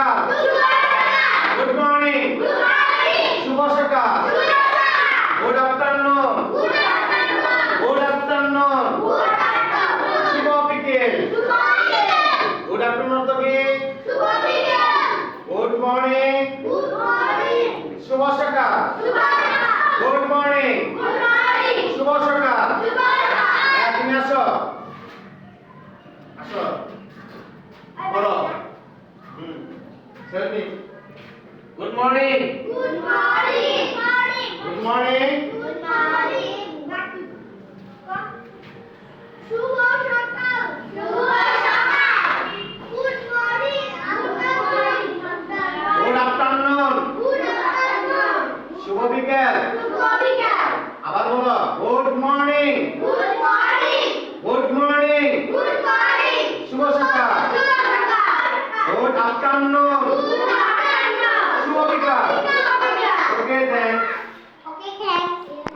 সকাল good morning শুভ সকাল গুড আফটারনুন শুভ বিকেল গুড আফটারনুন তো কি গুড মর্নিং শুভ সকাল গুড মর্নিং শুভ সকাল তুমি আসো আসো বলো সেলমি good morning Good morning. Good morning Good morning. শুভ সকাল শুভ সকাল good morning good afternoon good afternoon শুভ বিকেল শুভ বিকেল আবার বলো good morning good morning good morning good morning শুভ সকাল শুভ সকাল গুড আফটারনুন